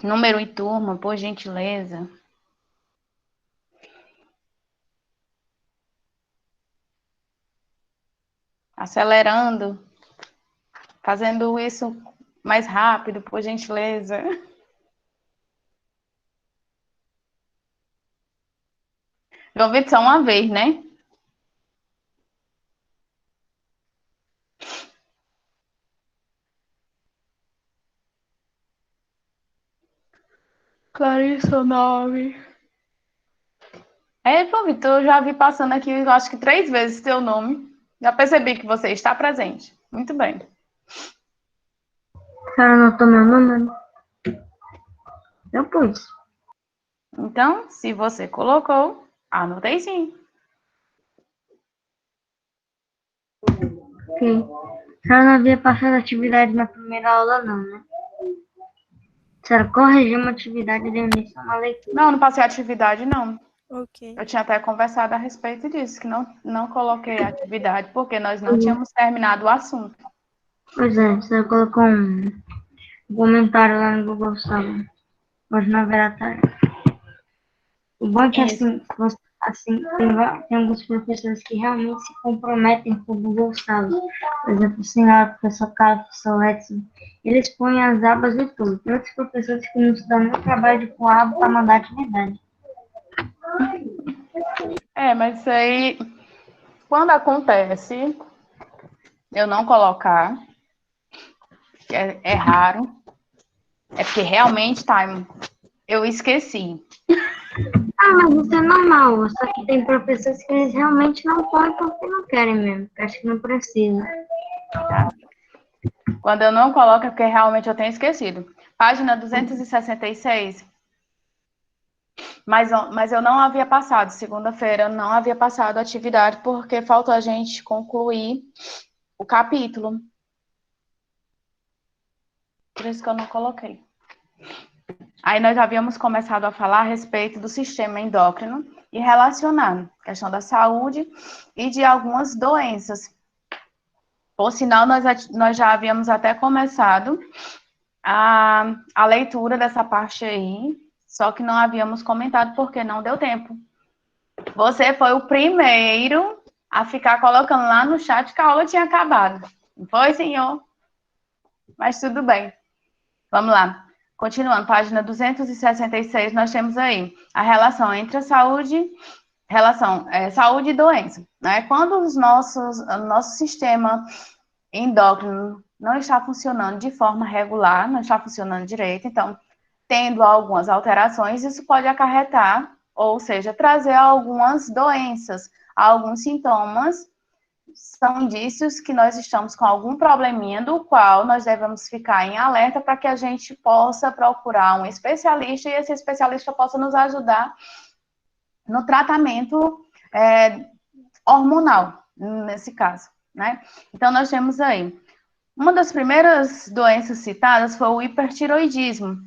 Número e turma, por gentileza. Acelerando. Fazendo isso mais rápido, por gentileza. João Vitor, só uma vez, né? Clarissa, 9. João Vitor, eu já vi passando aqui, eu acho que 3 vezes seu nome. Já percebi que você está presente. Muito bem. A senhora anotou meu número? Eu pus. Então, se você colocou, anotei sim. Ok. A senhora não havia passado atividade na primeira aula, não, né? A senhora corrigiu uma atividade e deu início a uma leitura. Não, não passei atividade, não. Ok. Eu tinha até conversado a respeito disso, que não coloquei atividade, porque nós não tínhamos terminado o assunto. Pois é, a senhora colocou um comentário lá no Google Sala, hoje na da tarde. O bom é que Isso. tem alguns professores que realmente se comprometem com o Google Sala. Por exemplo, o senhor, o professor Carlos, o professor Edson, eles põem as abas e tudo. Tem outros professores que não se dão nem trabalho de pôr a aba para mandar atividade. Mas isso aí, quando acontece, eu não colocar, que é raro, é porque realmente, time, eu esqueci. Ah, mas isso é normal. Só que tem professores que eles realmente não põem porque não querem mesmo. Porque acho que não precisa. Tá? Quando eu não coloco, é porque realmente eu tenho esquecido. Página 266. Mas eu não havia passado, segunda-feira, eu não havia passado a atividade, porque faltou a gente concluir o capítulo. Por isso que eu não coloquei. Aí nós havíamos começado a falar a respeito do sistema endócrino e relacionando a questão da saúde e de algumas doenças. Por sinal, nós já havíamos até começado a leitura dessa parte aí, só que não havíamos comentado porque não deu tempo. Você foi o primeiro a ficar colocando lá no chat que a aula tinha acabado. Não foi, senhor? Mas tudo bem. Vamos lá. Continuando, página 266, nós temos aí a relação entre a saúde, saúde e doença. Né? Quando o nosso sistema endócrino não está funcionando de forma regular, não está funcionando direito, então, tendo algumas alterações, isso pode acarretar, ou seja, trazer algumas doenças, alguns sintomas, são indícios que nós estamos com algum probleminha do qual nós devemos ficar em alerta para que a gente possa procurar um especialista e esse especialista possa nos ajudar no tratamento hormonal, nesse caso, né? Então, nós temos aí, uma das primeiras doenças citadas foi o hipertiroidismo,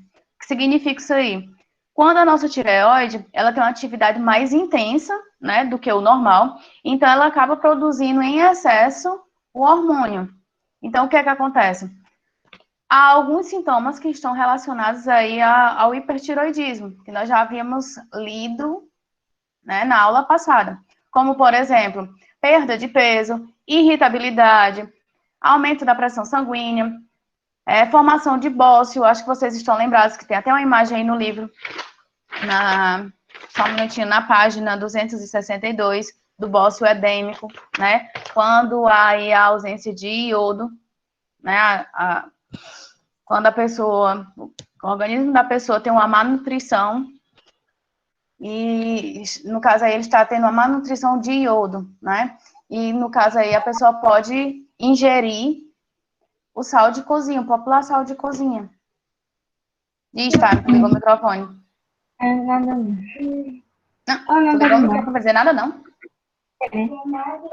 que significa isso aí. Quando a nossa tireoide, ela tem uma atividade mais intensa, né, do que o normal, então ela acaba produzindo em excesso o hormônio. Então, o que é que acontece? Há alguns sintomas que estão relacionados aí ao hipertiroidismo, que nós já havíamos lido, né, na aula passada. Como, por exemplo, perda de peso, irritabilidade, aumento da pressão sanguínea, formação de bócio. Acho que vocês estão lembrados que tem até uma imagem aí no livro, só um minutinho, na página 262, do bócio edêmico, né? Quando há aí a ausência de iodo, né? Quando o organismo da pessoa tem uma má nutrição, e no caso aí ele está tendo uma má nutrição de iodo, né? E no caso aí a pessoa pode ingerir o sal de cozinha, o popular sal de cozinha. Diz, tá, tu ligou o microfone. É, nada não. Não, tu ligou o microfone pra dizer nada, não?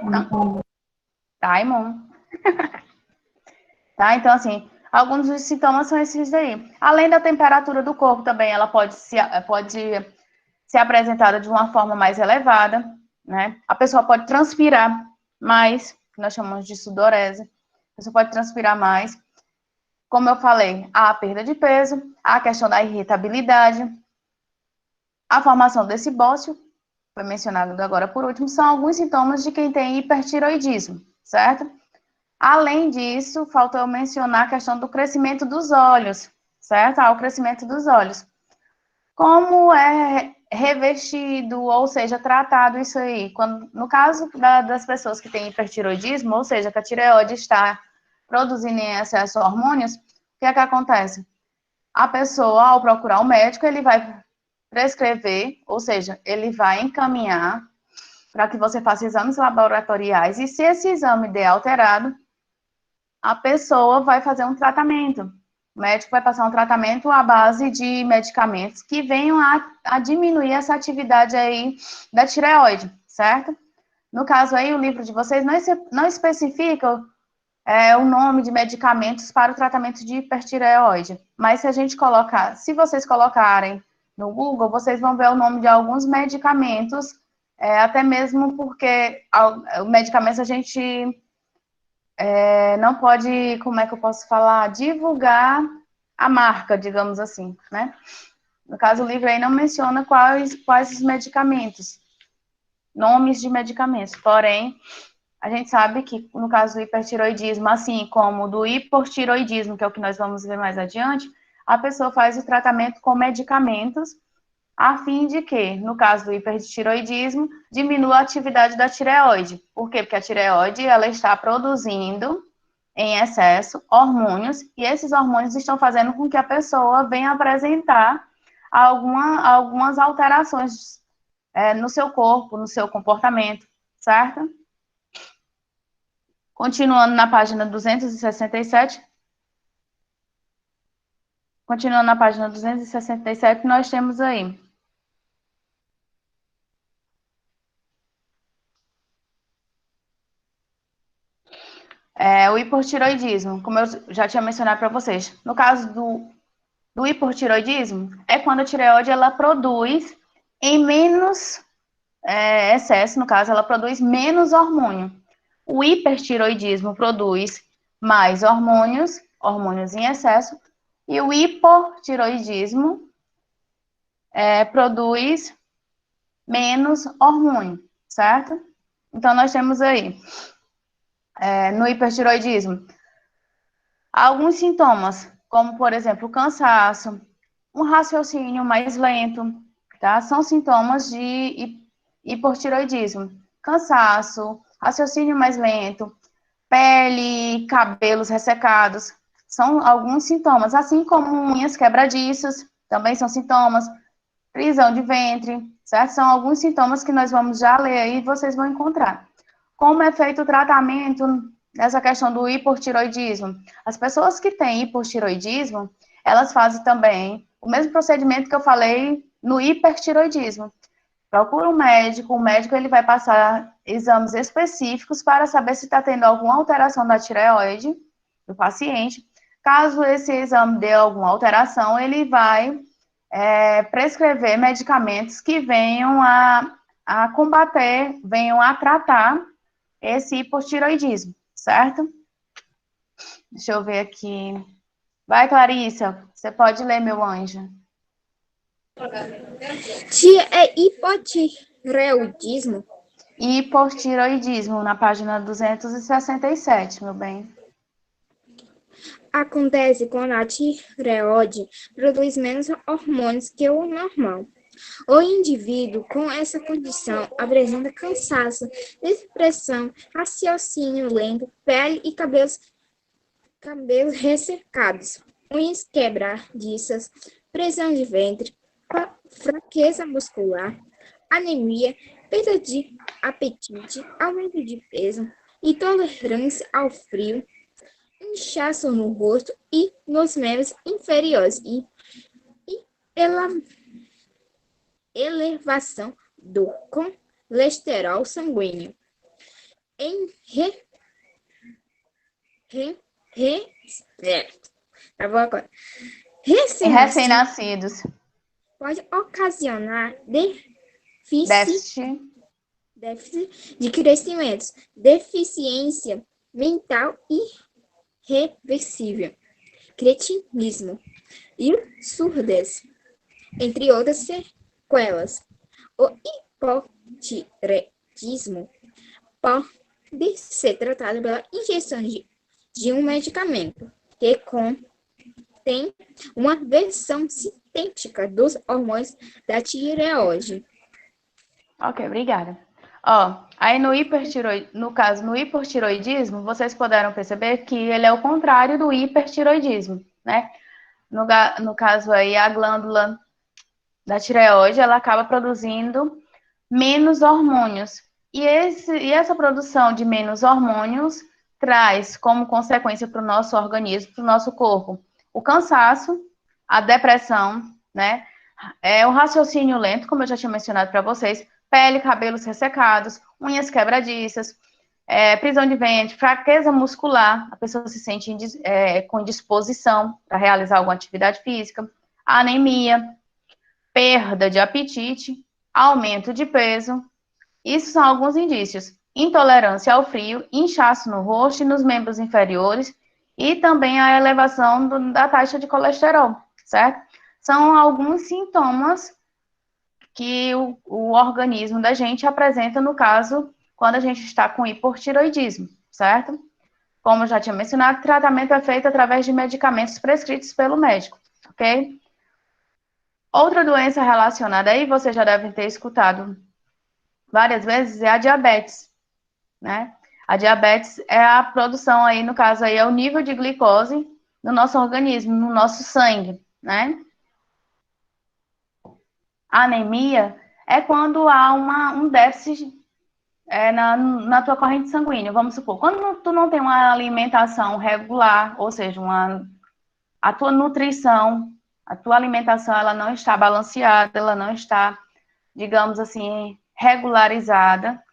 Não. Tá, irmão. Tá, então assim, alguns dos sintomas são esses daí. Além da temperatura do corpo também, ela pode ser apresentada de uma forma mais elevada, né? A pessoa pode transpirar mais, que nós chamamos de sudorese. A pessoa pode transpirar mais. Como eu falei, a perda de peso, a questão da irritabilidade, a formação desse bócio, foi mencionado agora por último, são alguns sintomas de quem tem hipertiroidismo, certo? Além disso, faltou eu mencionar a questão do crescimento dos olhos, certo? O crescimento dos olhos. Como é revestido, ou seja, tratado isso aí? No caso das pessoas que têm hipertiroidismo, ou seja, que a tireoide está produzindo em excesso hormônios, o que é que acontece? A pessoa, ao procurar o médico, ele vai prescrever, ou seja, ele vai encaminhar para que você faça exames laboratoriais, e se esse exame der alterado, a pessoa vai fazer um tratamento. O médico vai passar um tratamento à base de medicamentos que venham a diminuir essa atividade aí da tireoide, certo? No caso aí, o livro de vocês não especifica o nome de medicamentos para o tratamento de hipertireoide, mas se vocês colocarem no Google, vocês vão ver o nome de alguns medicamentos, até mesmo porque medicamentos a gente não pode, como é que eu posso falar, divulgar a marca, digamos assim, né? No caso, o livro aí não menciona quais os medicamentos, nomes de medicamentos, porém, a gente sabe que, no caso do hipertiroidismo, assim como do hipotiroidismo, que é o que nós vamos ver mais adiante, a pessoa faz o tratamento com medicamentos, a fim de que, no caso do hipertiroidismo, diminua a atividade da tireoide. Por quê? Porque a tireoide, ela está produzindo em excesso hormônios, e esses hormônios estão fazendo com que a pessoa venha apresentar algumas alterações no seu corpo, no seu comportamento, certo? Continuando na página 267. Continuando na página 267, nós temos aí. O hipotiroidismo, como eu já tinha mencionado para vocês. No caso do hipotiroidismo, é quando a tireoide ela produz em menos excesso, no caso, ela produz menos hormônio. O hipertiroidismo produz mais hormônios em excesso, e o hipotiroidismo produz menos hormônio, certo? Então, nós temos aí, no hipertiroidismo, alguns sintomas, como, por exemplo, cansaço, um raciocínio mais lento, tá? São sintomas de hipotiroidismo. Cansaço, raciocínio mais lento, pele, cabelos ressecados, são alguns sintomas, assim como unhas quebradiças, também são sintomas, prisão de ventre, certo? São alguns sintomas que nós vamos já ler aí e vocês vão encontrar. Como é feito o tratamento nessa questão do hipotiroidismo? As pessoas que têm hipotiroidismo, elas fazem também o mesmo procedimento que eu falei no hipertiroidismo. Procura um médico, o médico ele vai passar exames específicos para saber se está tendo alguma alteração da tireoide do paciente. Caso esse exame dê alguma alteração, ele vai prescrever medicamentos que venham a combater, venham a tratar esse hipotiroidismo, certo? Deixa eu ver aqui. Vai, Clarissa, você pode ler, meu anjo. Se é hipotireoidismo? Hipotiroidismo, na página 267, meu bem. Acontece quando a tireoide produz menos hormônios que o normal. O indivíduo com essa condição apresenta cansaço, depressão, raciocínio lento, pele e cabelos ressecados, unhas quebradiças, prisão de ventre, fraqueza muscular, anemia, perda de apetite, aumento de peso, intolerância ao frio, inchaço no rosto e nos membros inferiores e elevação do colesterol sanguíneo. Em recém-nascidos. Pode ocasionar Déficit de crescimento, deficiência mental irreversível, cretinismo e surdez, entre outras sequelas. O hipotireoidismo pode ser tratado pela ingestão de um medicamento que contém uma versão sintética dos hormônios da tireoide. Ok, obrigada. Ó, aí no hipertiroidismo, vocês puderam perceber que ele é o contrário do hipertiroidismo, né? No caso aí, a glândula da tireoide, ela acaba produzindo menos hormônios. E essa produção de menos hormônios traz como consequência para o nosso organismo, para o nosso corpo, o cansaço, a depressão, né? O raciocínio lento, como eu já tinha mencionado para vocês, pele, cabelos ressecados, unhas quebradiças, prisão de ventre, fraqueza muscular, a pessoa se sente com indisposição para realizar alguma atividade física, anemia, perda de apetite, aumento de peso. Isso são alguns indícios. Intolerância ao frio, inchaço no rosto e nos membros inferiores e também a elevação da taxa de colesterol, certo? São alguns sintomas que o organismo da gente apresenta, no caso, quando a gente está com hipotiroidismo, certo? Como eu já tinha mencionado, o tratamento é feito através de medicamentos prescritos pelo médico, ok? Outra doença relacionada aí, vocês já devem ter escutado várias vezes, é a diabetes, né? A diabetes é a produção aí, no caso aí, é o nível de glicose no nosso organismo, no nosso sangue, né? A anemia é quando há um déficit na tua corrente sanguínea, vamos supor. Quando tu não tem uma alimentação regular, ou seja, a tua nutrição, a tua alimentação, ela não está balanceada, ela não está, digamos assim, regularizada.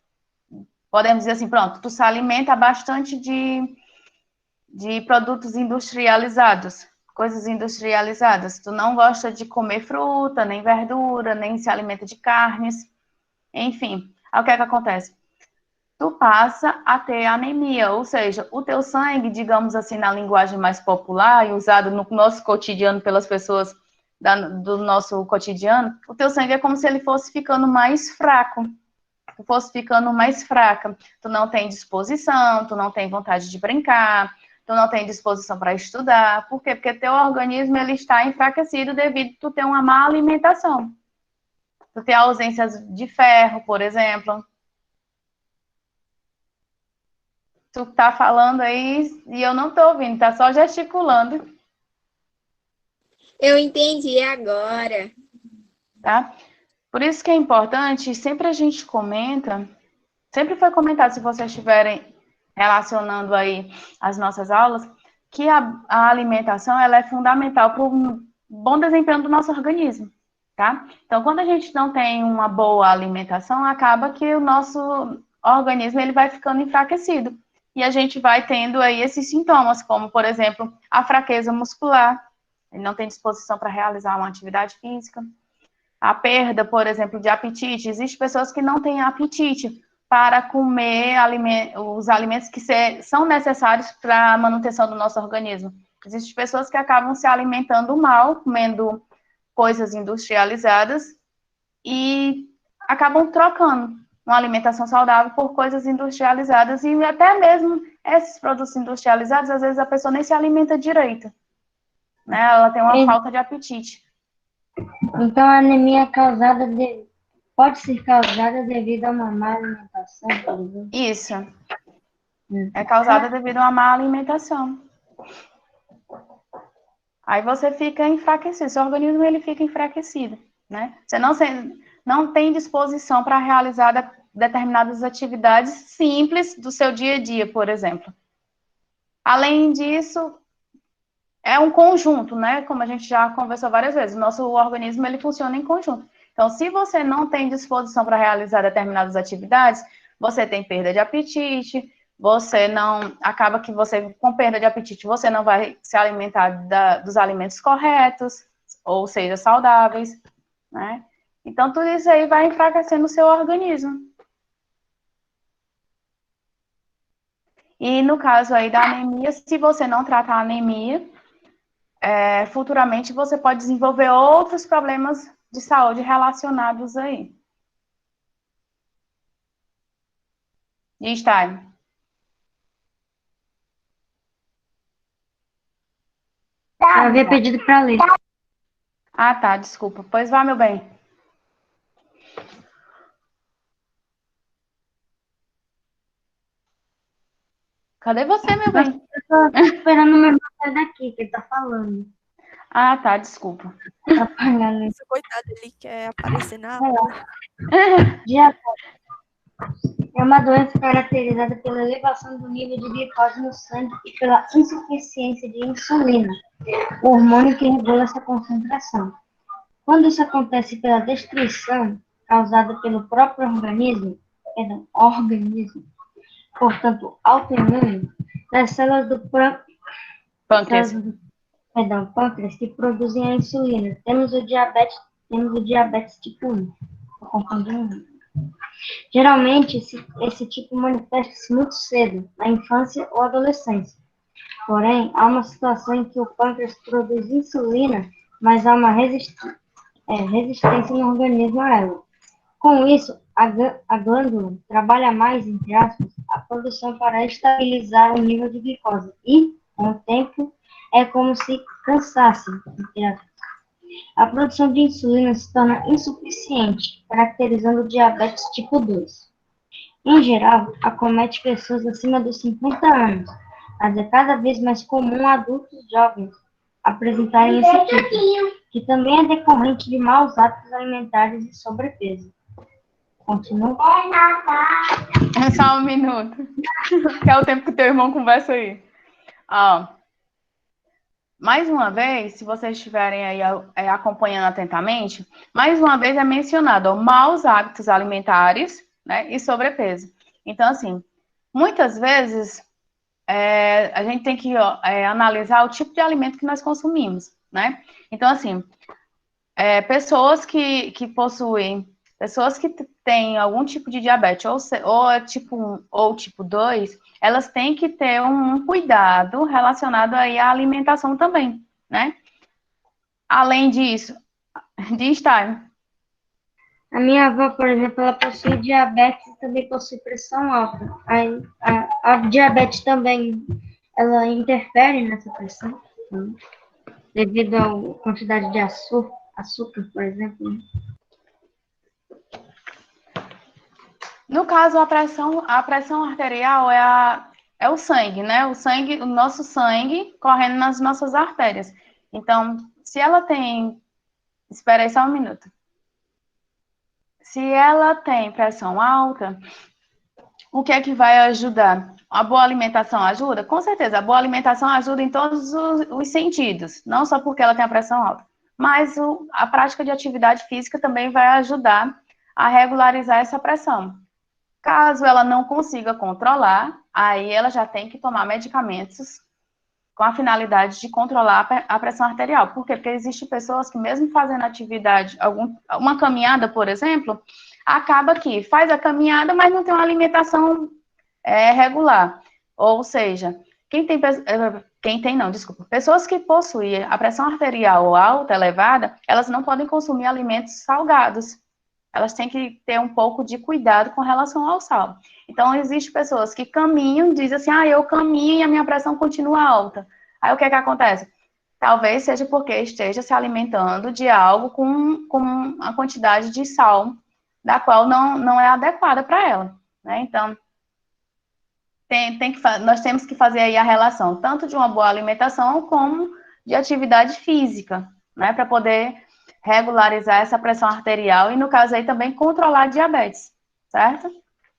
Podemos dizer assim, pronto, tu se alimenta bastante de produtos industrializados, coisas industrializadas. Tu não gosta de comer fruta, nem verdura, nem se alimenta de carnes, enfim. Aí o que é que acontece? Tu passa a ter anemia, ou seja, o teu sangue, digamos assim, na linguagem mais popular e usado no nosso cotidiano pelas pessoas do nosso cotidiano, o teu sangue é como se ele fosse ficando mais fraco, tu fosse ficando mais fraca. Tu não tem disposição, tu não tem vontade de brincar, tu não tem disposição para estudar. Por quê? Porque teu organismo ele está enfraquecido devido a tu ter uma má alimentação. Tu ter ausências de ferro, por exemplo. Tu tá falando aí e eu não tô ouvindo, tá só gesticulando, Eu entendi agora. tá? Por isso que é importante, sempre a gente comenta, sempre foi comentado, se vocês estiverem relacionando aí as nossas aulas, que a alimentação ela é fundamental para o bom desempenho do nosso organismo, tá? Então, quando a gente não tem uma boa alimentação, acaba que o nosso organismo ele vai ficando enfraquecido. E a gente vai tendo aí esses sintomas, como, por exemplo, a fraqueza muscular, ele não tem disposição para realizar uma atividade física, a perda, por exemplo, de apetite. Existem pessoas que não têm apetite para comer os alimentos que são necessários para a manutenção do nosso organismo. Existem pessoas que acabam se alimentando mal, comendo coisas industrializadas e acabam trocando uma alimentação saudável por coisas industrializadas e até mesmo esses produtos industrializados, às vezes a pessoa nem se alimenta direito, né? Ela tem uma falta de apetite. Então, a anemia pode ser causada devido a uma má alimentação, por exemplo? Isso. É causada devido a uma má alimentação. Aí você fica enfraquecido, seu organismo ele fica enfraquecido, né? Você não tem disposição para realizar determinadas atividades simples do seu dia a dia, por exemplo. Além disso, é um conjunto, né? Como a gente já conversou várias vezes, o nosso organismo ele funciona em conjunto. Então, se você não tem disposição para realizar determinadas atividades, você tem perda de apetite, você não acaba que você com perda de apetite você não vai se alimentar dos alimentos corretos, ou seja, saudáveis, né? Então, tudo isso aí vai enfraquecendo o seu organismo. E no caso aí da anemia, se você não tratar a anemia, futuramente você pode desenvolver outros problemas de saúde relacionados aí. E Stein? Eu havia pedido para ler. Ah, tá, desculpa. Pois vá, meu bem. Cadê você, meu bem? Eu tô esperando o meu irmão sair daqui, que ele tá falando. Ah, tá, desculpa. Tá apagando. Esse coitado, ele quer aparecer na Sei aula. lá. Diabetes é uma doença caracterizada pela elevação do nível de glicose no sangue e pela insuficiência de insulina, o hormônio que regula essa concentração. Quando isso acontece pela destruição causada pelo próprio organismo, portanto autoimune, das células do Pâncreas. pâncreas que produzem a insulina. Temos o diabetes tipo 1. Tô confundindo. Geralmente, esse tipo manifesta-se muito cedo, na infância ou adolescência. Porém, há uma situação em que o pâncreas produz insulina, mas há uma resistência no organismo a ela. Com isso, a glândula trabalha mais, entre aspas, a produção para estabilizar o nível de glicose e, com o tempo, é como se cansasse, entre aspas. A produção de insulina se torna insuficiente, caracterizando o diabetes tipo 2. Em geral, acomete pessoas acima dos 50 anos, mas é cada vez mais comum adultos jovens apresentarem esse tipo, que também é decorrente de maus hábitos alimentares e sobrepeso. Continua. Só um minuto. Que é o tempo que teu irmão conversa aí. Mais uma vez, se vocês estiverem aí acompanhando atentamente, mais uma vez é mencionado maus hábitos alimentares, né, e sobrepeso. Então, assim, muitas vezes a gente tem que analisar o tipo de alimento que nós consumimos, né? Então, assim, pessoas que possuem, pessoas que têm algum tipo de diabetes, ou é tipo 1 ou tipo 2, elas têm que ter um cuidado relacionado aí à alimentação também, né? Além disso, de estar. A minha avó, por exemplo, ela possui diabetes e também possui pressão alta. A diabetes também, ela interfere nessa pressão, né? Devido à quantidade de açúcar, por exemplo. No caso, a pressão arterial é o sangue, né? O nosso sangue correndo nas nossas artérias. Então, se ela tem. Espera aí só um minuto. Se ela tem pressão alta, o que é que vai ajudar? A boa alimentação ajuda? Com certeza, a boa alimentação ajuda em todos os sentidos, não só porque ela tem a pressão alta, mas a prática de atividade física também vai ajudar a regularizar essa pressão. Caso ela não consiga controlar, aí ela já tem que tomar medicamentos com a finalidade de controlar a pressão arterial. Por quê? Porque existem pessoas que mesmo fazendo atividade, uma caminhada, por exemplo, acaba que faz a caminhada, mas não tem uma alimentação regular. Ou seja, pessoas que possuem a pressão arterial alta, elevada, elas não podem consumir alimentos salgados. Elas têm que ter um pouco de cuidado com relação ao sal. Então, existem pessoas que caminham e dizem assim, eu caminho e a minha pressão continua alta. Aí, o que é que acontece? Talvez seja porque esteja se alimentando de algo com a quantidade de sal da qual não é adequada para ela, né? Então, nós temos que fazer aí a relação, tanto de uma boa alimentação, como de atividade física, né? Para poder regularizar essa pressão arterial e, no caso aí, também controlar a diabetes, certo?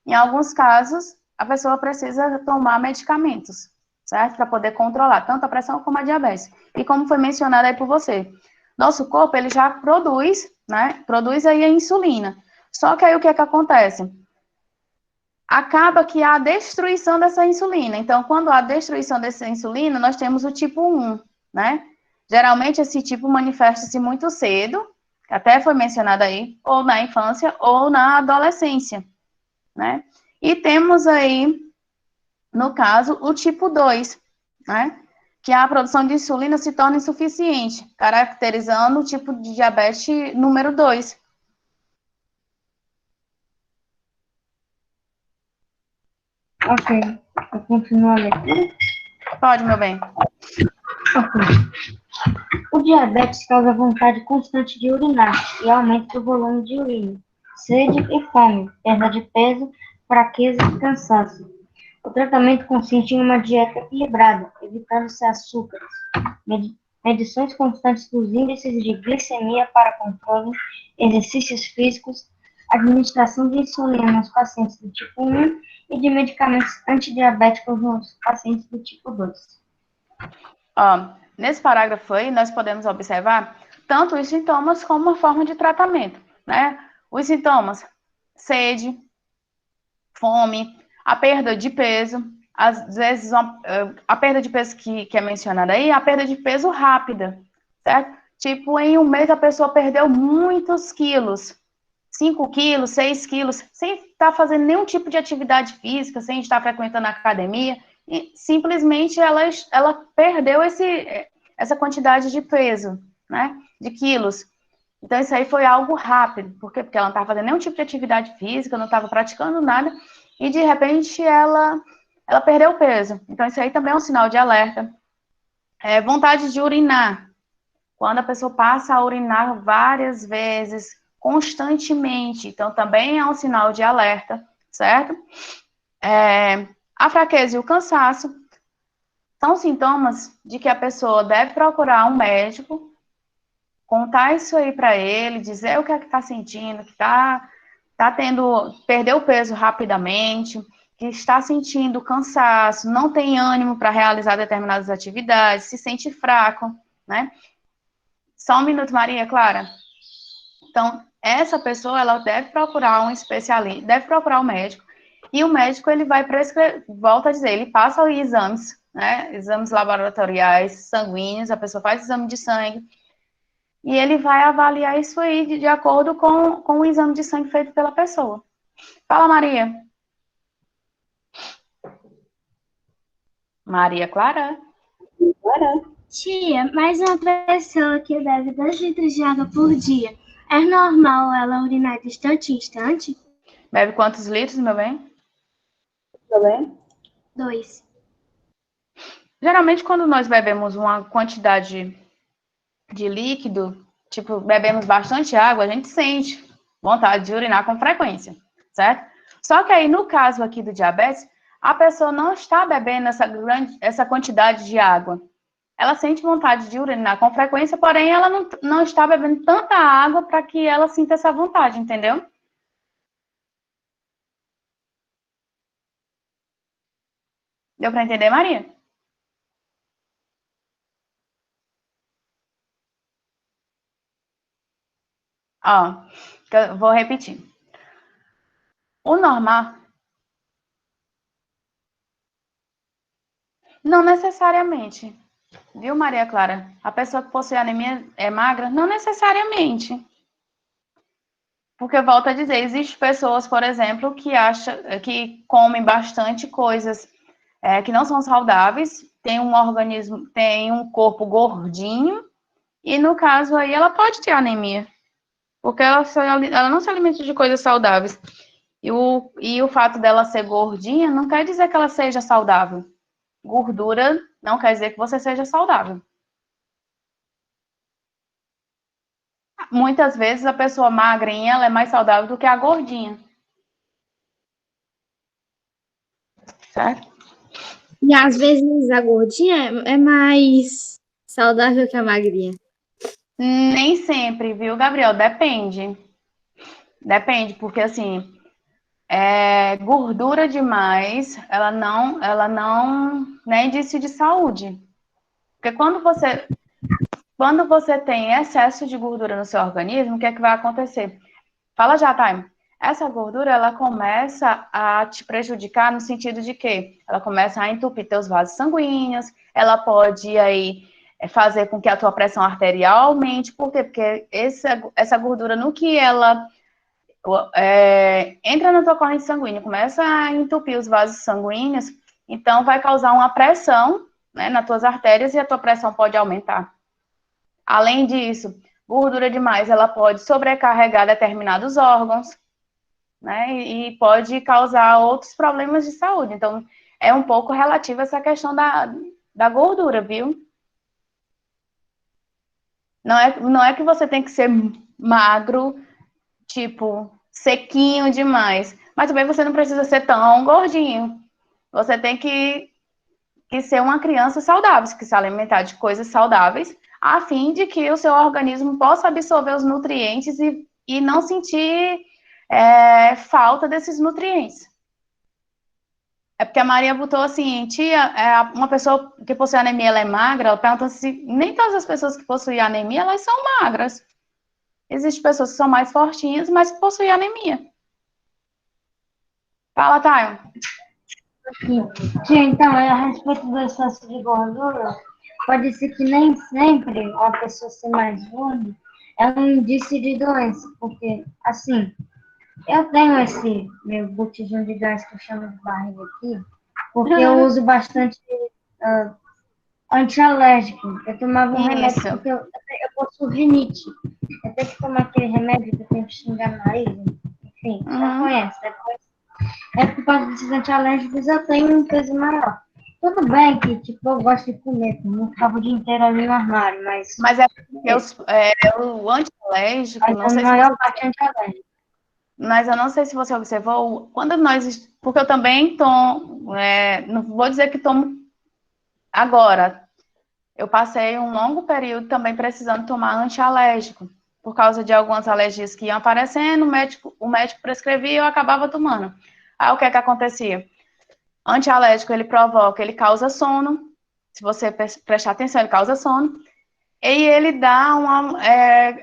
Em alguns casos, a pessoa precisa tomar medicamentos, certo? Para poder controlar tanto a pressão como a diabetes. E como foi mencionado aí por você, nosso corpo, ele já produz, né? Produz aí a insulina. Só que aí o que é que acontece? Acaba que há a destruição dessa insulina. Então, quando há a destruição dessa insulina, nós temos o tipo 1, né? Geralmente, esse tipo manifesta-se muito cedo, que até foi mencionado aí, ou na infância ou na adolescência, né? E temos aí, no caso, o tipo 2, né? que a produção de insulina se torna insuficiente, caracterizando o tipo de diabetes número 2. Ok, eu continuo a ler. Pode, meu bem. Ok. O diabetes causa vontade constante de urinar e aumento do volume de urina, sede e fome, perda de peso, fraqueza e cansaço. O tratamento consiste em uma dieta equilibrada, evitando-se açúcares, medições constantes dos índices de glicemia para controle, exercícios físicos, administração de insulina nos pacientes do tipo 1 e de medicamentos antidiabéticos nos pacientes do tipo 2. Nesse parágrafo aí, nós podemos observar tanto os sintomas como a forma de tratamento, né? Os sintomas, sede, fome, a perda de peso, às vezes a perda de peso que é mencionada aí, a perda de peso rápida, certo? Tipo, em um mês a pessoa perdeu muitos quilos, 5 quilos, 6 quilos, sem estar fazendo nenhum tipo de atividade física, sem estar frequentando a academia, e simplesmente ela perdeu essa quantidade de peso, né, de quilos. Então, isso aí foi algo rápido. Por quê? Porque ela não estava fazendo nenhum tipo de atividade física, não estava praticando nada, e de repente ela perdeu peso. Então, isso aí também é um sinal de alerta. Vontade de urinar. Quando a pessoa passa a urinar várias vezes, constantemente, então também é um sinal de alerta, certo? A fraqueza e o cansaço são sintomas de que a pessoa deve procurar um médico, contar isso aí para ele, dizer o que é que está sentindo, que está perdeu peso rapidamente, que está sentindo cansaço, não tem ânimo para realizar determinadas atividades, se sente fraco, né? Só um minuto, Maria Clara. Então, essa pessoa, ela deve procurar um especialista, deve procurar um médico, e o médico, ele vai prescrever, volta a dizer, ele passa exames, né, exames laboratoriais, sanguíneos, a pessoa faz exame de sangue, e ele vai avaliar isso aí de acordo com o exame de sangue feito pela pessoa. Fala, Maria. Maria Clara. Tia, mas uma pessoa que bebe 2 litros de água por dia, é normal ela urinar de instante em instante? Bebe quantos litros, meu bem? 2. Geralmente, quando nós bebemos uma quantidade de líquido, tipo, bebemos bastante água, a gente sente vontade de urinar com frequência, certo? Só que aí, no caso aqui do diabetes, a pessoa não está bebendo essa quantidade de água. Ela sente vontade de urinar com frequência, porém ela não está bebendo tanta água para que ela sinta essa vontade, entendeu? Deu para entender, Maria? Ó, eu vou repetir. O normal, não necessariamente, viu, Maria Clara? A pessoa que possui anemia é magra? Não necessariamente. Porque, volto a dizer, existem pessoas, por exemplo, que comem bastante coisas que não são saudáveis, tem um organismo, tem um corpo gordinho, e no caso aí ela pode ter anemia, porque ela não se alimenta de coisas saudáveis. E o fato dela ser gordinha não quer dizer que ela seja saudável. Gordura não quer dizer que você seja saudável. Muitas vezes a pessoa magrinha ela é mais saudável do que a gordinha. Certo? E às vezes a gordinha é mais saudável que a magrinha. Nem sempre, viu, Gabriel? Depende. Depende, porque assim, gordura demais, ela não é indício de saúde. Porque quando você tem excesso de gordura no seu organismo, o que é que vai acontecer? Fala já, Time. Essa gordura, ela começa a te prejudicar no sentido de que ela começa a entupir teus vasos sanguíneos, ela pode aí fazer com que a tua pressão arterial aumente. Por quê? Porque essa gordura, no que ela entra na tua corrente sanguínea, começa a entupir os vasos sanguíneos, então vai causar uma pressão né, nas tuas artérias e a tua pressão pode aumentar. Além disso, gordura demais, ela pode sobrecarregar determinados órgãos, né, e pode causar outros problemas de saúde. Então, é um pouco relativo essa questão da gordura, viu? Não é que você tem que ser magro, tipo, sequinho demais, mas também você não precisa ser tão gordinho. Você tem que ser uma criança saudável, que se alimentar de coisas saudáveis, a fim de que o seu organismo possa absorver os nutrientes e não sentir falta desses nutrientes. É porque a Maria botou assim, tia, uma pessoa que possui anemia, ela é magra? Ela pergunta se nem todas as pessoas que possuem anemia, elas são magras. Existem pessoas que são mais fortinhas, mas que possuem anemia. Fala, Tayo. Tia, então, a respeito do excesso de gordura, pode ser que nem sempre a pessoa ser mais gorda é um indício de doença, porque, assim, eu tenho esse meu botijão de gás que eu chamo de barriga aqui, porque eu uso bastante antialérgico. Eu tomava um remédio porque eu possuo rinite. Eu tenho que tomar aquele remédio que eu tenho que xingar no nariz. Enfim, já conhece. É por causa desses antialérgicos eu tenho um peso maior. Tudo bem que, tipo, eu gosto de comer, não ficava o dia inteiro ali no armário, mas... Mas o antialérgico, Mas não a sei se maior você... parte é antialérgico. Mas eu não sei se você observou, quando nós... Porque eu também tomo... não vou dizer que tomo agora. Eu passei um longo período também precisando tomar antialérgico, por causa de algumas alergias que iam aparecendo, o médico prescrevia e eu acabava tomando. Aí o que é que acontecia? Antialérgico, ele causa sono. Se você prestar atenção, ele causa sono. E ele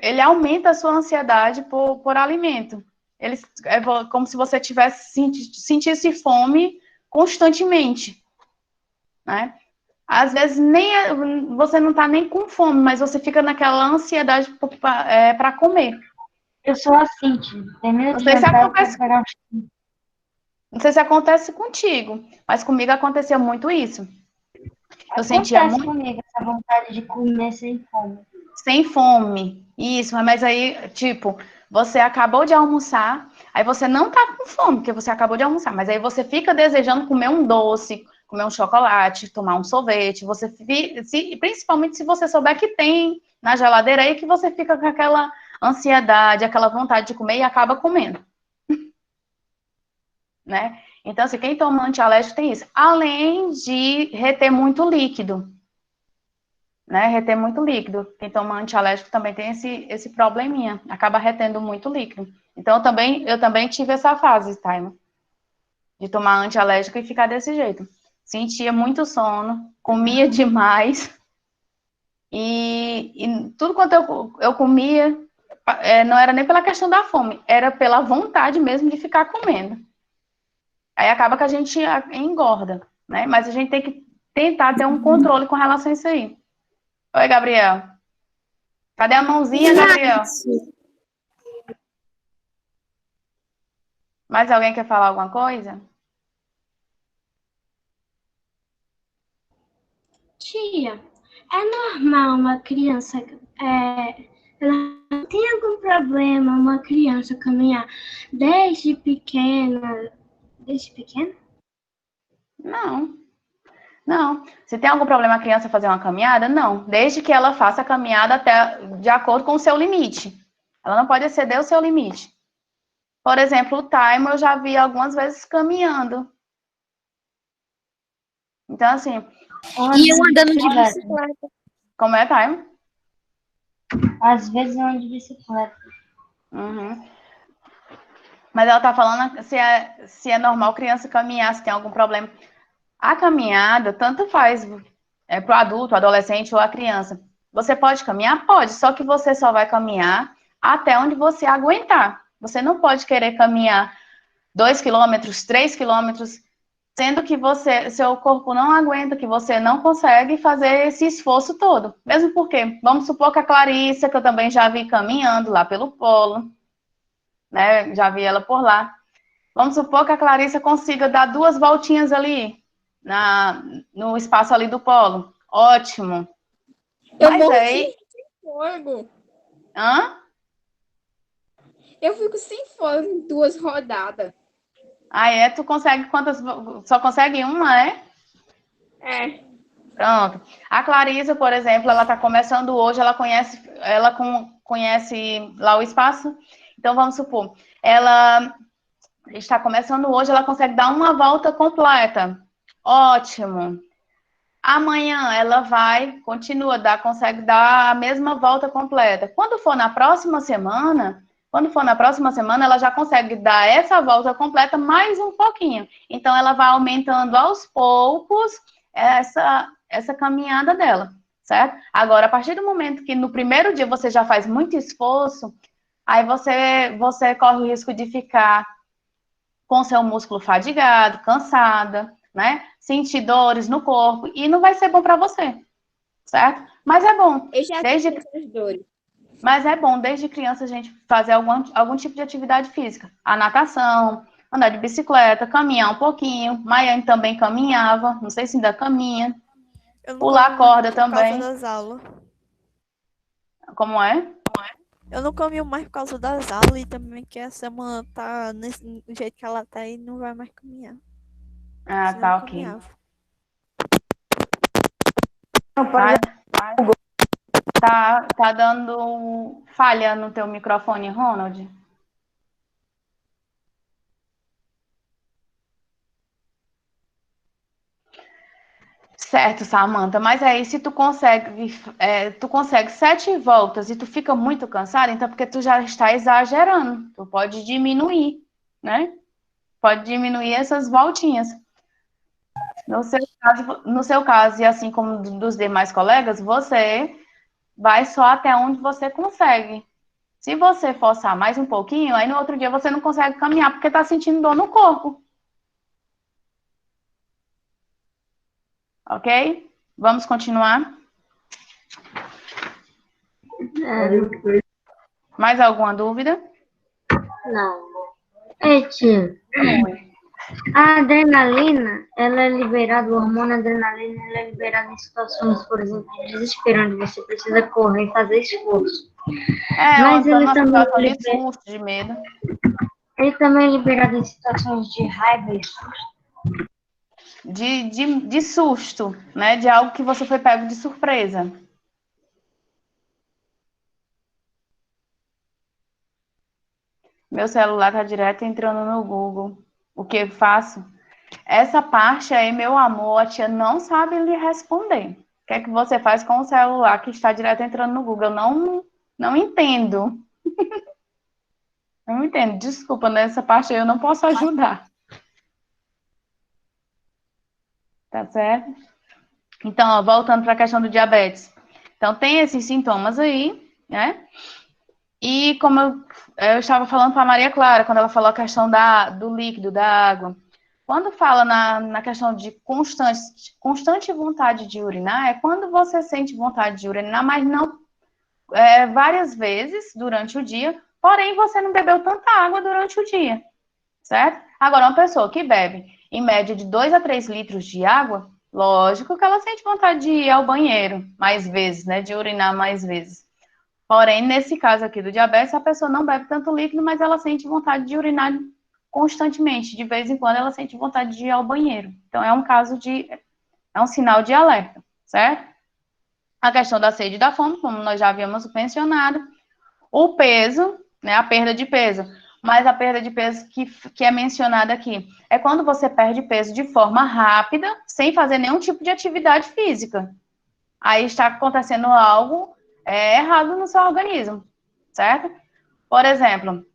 ele aumenta a sua ansiedade por alimento. É como se você sentisse fome constantemente, né? Às vezes você não está nem com fome, mas você fica naquela ansiedade para comer. Eu sou assim, tio. Termina de jantar, eu quero pegar um... Não sei se acontece contigo, mas comigo acontecia muito isso. Eu sentia Acontece muito comigo essa vontade de comer sem fome. sem fome. Isso, mas aí, tipo, você acabou de almoçar, aí você não tá com fome, porque você acabou de almoçar, mas aí você fica desejando comer um doce, comer um chocolate, tomar um sorvete, principalmente se você souber que tem na geladeira aí, que você fica com aquela ansiedade, aquela vontade de comer e acaba comendo. Né? Então, assim, quem toma antialérgico tem isso. Além de reter muito líquido. Né? Reter muito líquido. Quem toma antialérgico também tem esse probleminha. Acaba retendo muito líquido. Então, eu também tive essa fase, Taima, de tomar antialérgico e ficar desse jeito. Sentia muito sono, comia demais. E tudo quanto eu comia, não era nem pela questão da fome, era pela vontade mesmo de ficar comendo. Aí acaba que a gente engorda, né? Mas a gente tem que tentar ter um controle com relação a isso aí. Oi, Gabriel. Cadê a mãozinha, Gabriel? Mais alguém quer falar alguma coisa? Tia, é normal uma criança... ela tem algum problema uma criança caminhar desde pequena? Desde pequena? Não. Não. Se tem algum problema a criança fazer uma caminhada, não. Desde que ela faça a caminhada de acordo com o seu limite. Ela não pode exceder o seu limite. Por exemplo, o Taimo eu já vi algumas vezes caminhando. Então, assim... E eu andando de bicicleta. Como é, Taimo? Às vezes eu ando de bicicleta. Uhum. Mas ela tá falando se é normal criança caminhar, se tem algum problema. A caminhada, tanto faz para o adulto, adolescente ou a criança. Você pode caminhar? Pode, só que você só vai caminhar até onde você aguentar. Você não pode querer caminhar 2 quilômetros, 3 quilômetros, sendo que seu corpo não aguenta, que você não consegue fazer esse esforço todo. Mesmo porque, vamos supor que a Clarissa, que eu também já vi caminhando lá pelo polo, né? Já vi ela por lá. Vamos supor que a Clarissa consiga dar 2 voltinhas ali. no espaço ali do polo. Ótimo. Eu Mas morro aí... sem fôlego. Hã? Eu fico sem fôlego em 2 rodadas. Aí tu consegue quantas... Só consegue uma, é? É. Pronto. A Clarissa, por exemplo, ela está começando hoje, conhece lá o espaço. Então, vamos supor, ela está começando hoje, ela consegue dar uma volta completa. Ótimo. Amanhã ela consegue dar a mesma volta completa. Quando for na próxima semana, ela já consegue dar essa volta completa mais um pouquinho. Então, ela vai aumentando aos poucos essa caminhada dela, certo? Agora, a partir do momento que no primeiro dia você já faz muito esforço, aí você corre o risco de ficar com seu músculo fadigado, cansada, né? Sentir dores no corpo e não vai ser bom para você, certo? Mas é bom. Eu já tive essas dores. Mas é bom desde criança a gente fazer algum tipo de atividade física. A natação, andar de bicicleta, caminhar um pouquinho. Maiane também caminhava, não sei se ainda caminha. Eu não Pular caminho mais corda por causa também. das aulas. Como é? Eu não caminho mais por causa das aulas e também que a semana tá nesse do jeito que ela tá e não vai mais caminhar. Ah, Senão eu tá, ok. caminhava. Tá dando falha no teu microfone, Ronald? Certo, Samantha, mas aí se tu consegue 7 voltas e tu fica muito cansada, então é porque tu já está exagerando. Tu pode diminuir, né? Pode diminuir essas voltinhas. No seu caso, e assim como dos demais colegas, você vai só até onde você consegue. Se você forçar mais um pouquinho, aí no outro dia você não consegue caminhar porque tá sentindo dor no corpo. Ok? Vamos continuar? Mais alguma dúvida? Não. Tia, Oi. a adrenalina, ela é liberada, o hormônio adrenalina, ela é liberada em situações, por exemplo, de desespero, onde você precisa correr e fazer esforço. Mas Tá ele numa também, situação de susto, de medo. ele também é liberado em situações de raiva e susto. De susto, né? De algo que você foi pego de surpresa. Meu celular tá direto entrando no Google. O que eu faço? Essa parte aí, meu amor, a tia não sabe lhe responder. O que é que você faz com o celular que está direto entrando no Google? Eu não entendo. Não entendo. Desculpa, nessa parte aí eu não posso ajudar. Tá certo? Então, ó, voltando para a questão do diabetes. Então, tem esses sintomas aí, né? E como eu estava falando para a Maria Clara, quando ela falou a questão do líquido, da água. Quando fala na questão de constante vontade de urinar, é quando você sente vontade de urinar, mas não várias vezes durante o dia, porém você não bebeu tanta água durante o dia, certo? Agora, uma pessoa que bebe em média de 2 a 3 litros de água, lógico que ela sente vontade de ir ao banheiro mais vezes, né? De urinar mais vezes. Porém, nesse caso aqui do diabetes, a pessoa não bebe tanto líquido, mas ela sente vontade de urinar constantemente. De vez em quando, ela sente vontade de ir ao banheiro. Então, é um sinal de alerta, certo? A questão da sede e da fome, como nós já havíamos mencionado. O peso, né, a perda de peso. Mas a perda de peso que é mencionada aqui é quando você perde peso de forma rápida, sem fazer nenhum tipo de atividade física. Aí está acontecendo algo errado no seu organismo, certo? Por exemplo,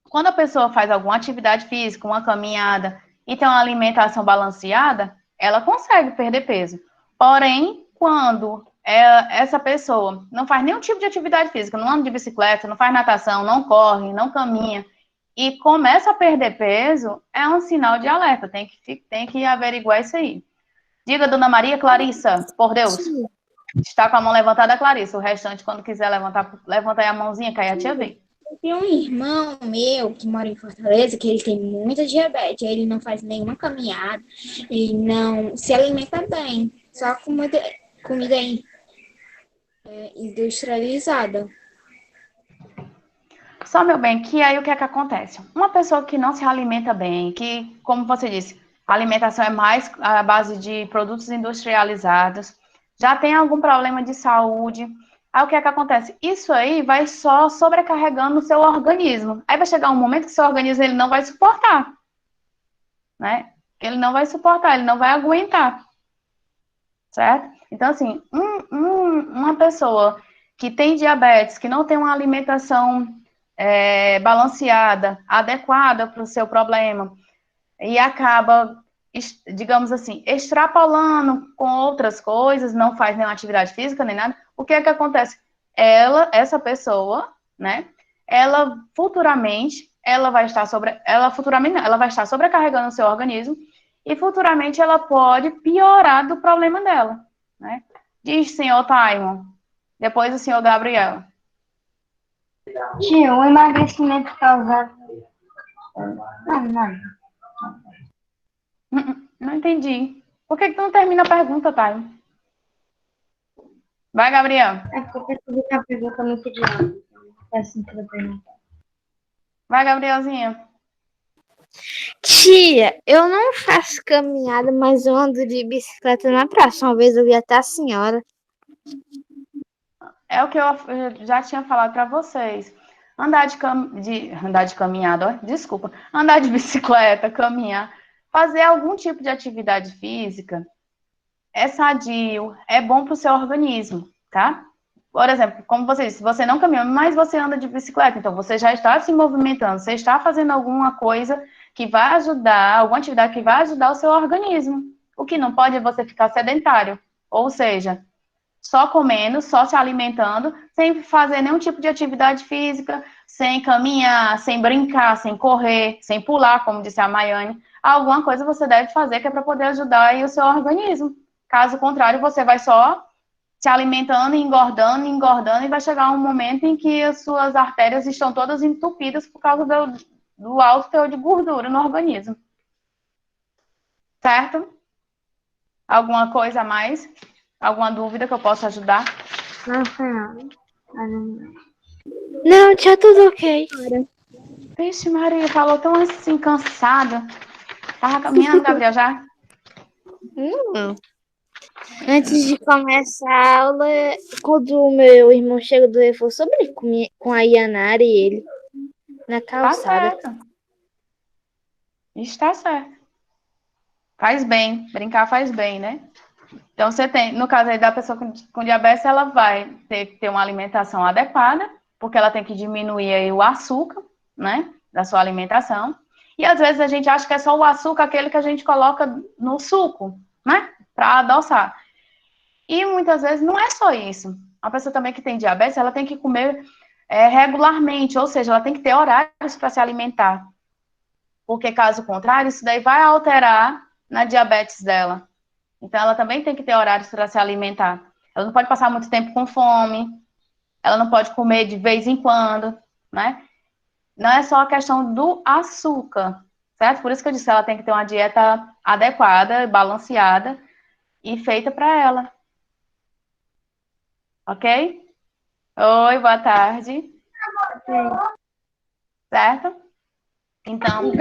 quando a pessoa faz alguma atividade física, uma caminhada, e tem uma alimentação balanceada, ela consegue perder peso. Porém, quando essa pessoa não faz nenhum tipo de atividade física, não anda de bicicleta, não faz natação, não corre, não caminha, e começa a perder peso, é um sinal de alerta. Tem que averiguar isso aí. Diga, dona Maria Clarissa, por Deus. Está com a mão levantada, Clarissa. O restante, quando quiser levantar, levanta aí a mãozinha, que aí a tia vem. Tem um irmão meu que mora em Fortaleza, que ele tem muita diabetes, ele não faz nenhuma caminhada, ele não se alimenta bem, só comida industrializada. Só, meu bem, que aí o que é que acontece? Uma pessoa que não se alimenta bem, que, como você disse, a alimentação é mais à base de produtos industrializados, já tem algum problema de saúde, aí o que é que acontece? Isso aí vai só sobrecarregando o seu organismo. Aí vai chegar um momento que seu organismo ele não vai suportar, né? Ele não vai suportar, ele não vai aguentar, certo? Então, assim, uma pessoa que tem diabetes, que não tem uma alimentação balanceada, adequada para o seu problema, e acaba, digamos assim, extrapolando com outras coisas, não faz nenhuma atividade física, nem nada, o que é que acontece? Essa pessoa, né, ela futuramente, ela vai estar ela vai estar sobrecarregando o seu organismo, e futuramente ela pode piorar do problema dela, né? Diz, senhor Taimon, depois o senhor Gabriel. Tio, o emagrecimento causado. Não. Não entendi. Por que tu não termina a pergunta, Taimon? Vai, Gabriel. É porque eu percebi que a pergunta é muito idiota. É assim que eu perguntar. Vai, Gabrielzinha. Tia, eu não faço caminhada, mas eu ando de bicicleta na praça. Uma vez eu vi até a senhora. É o que eu já tinha falado para vocês. Andar de caminhada, ó, desculpa. Andar de bicicleta, caminhar, fazer algum tipo de atividade física é sadio, é bom para o seu organismo, tá? Por exemplo, como você disse, você não caminha, mas você anda de bicicleta, então você já está se movimentando, você está fazendo alguma coisa que vai ajudar, alguma atividade que vai ajudar o seu organismo. O que não pode é você ficar sedentário, ou seja, só comendo, só se alimentando, sem fazer nenhum tipo de atividade física, sem caminhar, sem brincar, sem correr, sem pular, como disse a Maiane. Alguma coisa você deve fazer que é para poder ajudar aí o seu organismo. Caso contrário, você vai só se alimentando, engordando, e vai chegar um momento em que as suas artérias estão todas entupidas por causa do alto teor de gordura no organismo. Certo? Alguma coisa a mais? Alguma dúvida que eu possa ajudar? Não, senhora. Não, tia, tudo ok. Vixe, Maria, falou tão assim, cansada. Tava caminhando, Gabriel, já? Antes de começar a aula, quando o meu irmão chega do reforço, eu brinco com a Yanara e ele na Tá calçada. certo. Está certo. Faz bem. Brincar faz bem, né? Então, você tem, no caso aí da pessoa com diabetes, ela vai ter que ter uma alimentação adequada, porque ela tem que diminuir aí o açúcar, né, da sua alimentação. E às vezes a gente acha que é só o açúcar, aquele que a gente coloca no suco, né, para adoçar. E muitas vezes não é só isso. A pessoa também que tem diabetes, ela tem que comer regularmente, ou seja, ela tem que ter horários para se alimentar. Porque caso contrário, isso daí vai alterar na diabetes dela. Então, ela também tem que ter horários para se alimentar. Ela não pode passar muito tempo com fome, ela não pode comer de vez em quando, né? Não é só a questão do açúcar, certo? Por isso que eu disse que ela tem que ter uma dieta adequada, balanceada e feita para ela. Ok? Oi, boa tarde. Certo? Então,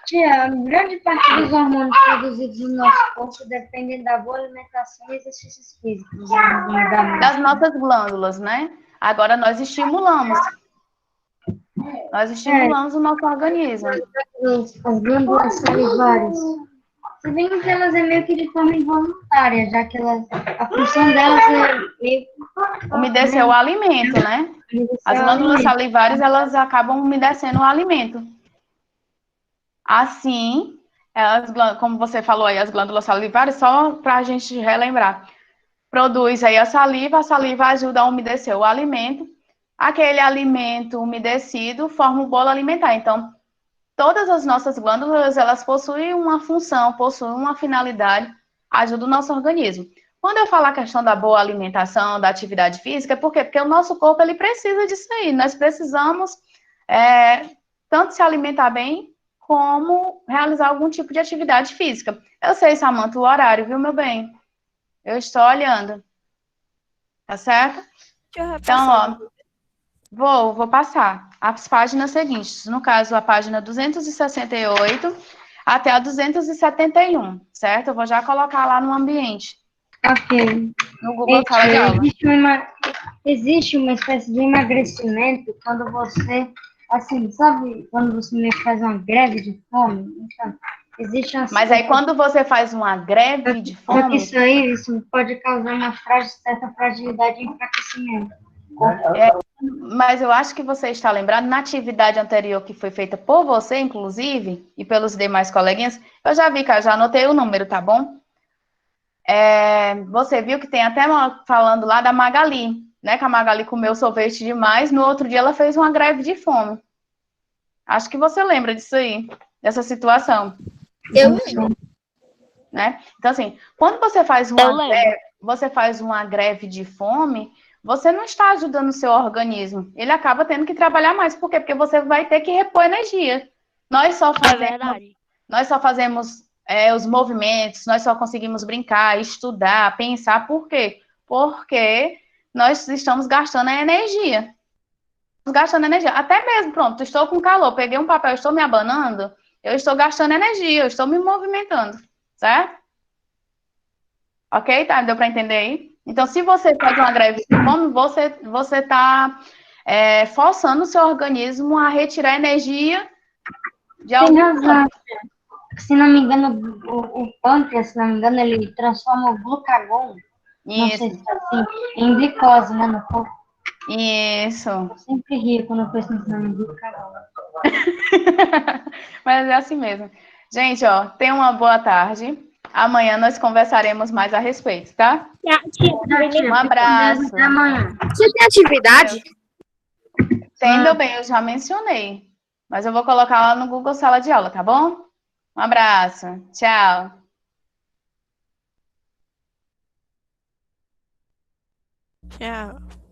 Tia, a grande parte dos hormônios produzidos no nosso corpo dependem da boa alimentação e exercícios físicos. das nossas glândulas, né? Agora nós estimulamos. Nós estimulamos o nosso organismo. As glândulas salivares. Se bem que elas é meio que de forma involuntária, já que a função delas é meio... Umedecer o alimento, né? As glândulas salivares, elas acabam umedecendo o alimento. Assim, como você falou aí, as glândulas salivares, só para a gente relembrar, produz aí a saliva ajuda a umedecer o alimento, aquele alimento umedecido forma um bolo alimentar. Então, todas as nossas glândulas, elas possuem uma função, possuem uma finalidade, ajudam o nosso organismo. Quando eu falar a questão da boa alimentação, da atividade física, por quê? Porque o nosso corpo, ele precisa disso aí, nós precisamos tanto se alimentar bem, como realizar algum tipo de atividade física. Eu sei, Samanta, o horário, viu, meu bem? Eu estou olhando. Tá certo? Deixa eu Então, repassar. vou passar as páginas seguintes. No caso, a página 268 até a 271, certo? Eu vou já colocar lá no ambiente, Ok. no Google Sala de Aula. Existe uma espécie de emagrecimento quando você, assim, sabe, quando você meio que faz uma greve de fome? Então, existe uma Mas aí, quando você faz uma greve de Só que fome, isso pode causar uma certa fragilidade e enfraquecimento. mas eu acho que você está lembrado, na atividade anterior que foi feita por você, inclusive, e pelos demais coleguinhas, eu já vi, cara, já anotei o número, tá bom? Você viu que tem até falando lá da Magali, né? Que a Magali comeu sorvete demais, no outro dia ela fez uma greve de fome. Acho que você lembra disso aí, dessa situação, Eu lembro. né? Então, assim, quando você faz Eu lembro. você faz uma greve de fome, você não está ajudando o seu organismo. Ele acaba tendo que trabalhar mais. Por quê? Porque você vai ter que repor energia. Nós só É fazemos, verdade. os movimentos, nós só conseguimos brincar, estudar, pensar. Por quê? Porque nós estamos gastando a energia. Gastando energia. Até mesmo, pronto, estou com calor, peguei um papel, estou me abanando, eu estou gastando energia, eu estou me movimentando, certo? Ok? Tá? Deu para entender aí? Então, se você faz uma greve de fome, você está forçando o seu organismo a retirar energia de Tem algum razão. canto. Se não me engano, o pâncreas, se não me engano, ele transforma o glucagon, não sei Isso, se é assim, em glicose, né, no corpo. isso. Eu sempre rio quando eu penso nesse nome, glucagon. Mas é assim mesmo. Gente, ó, tenha uma boa tarde. Amanhã nós conversaremos mais a respeito, tá? Um abraço. Até amanhã. Você tem atividade? Tem, meu bem, eu já mencionei. Mas eu vou colocar lá no Google Sala de Aula, tá bom? Um abraço. Tchau. Tchau.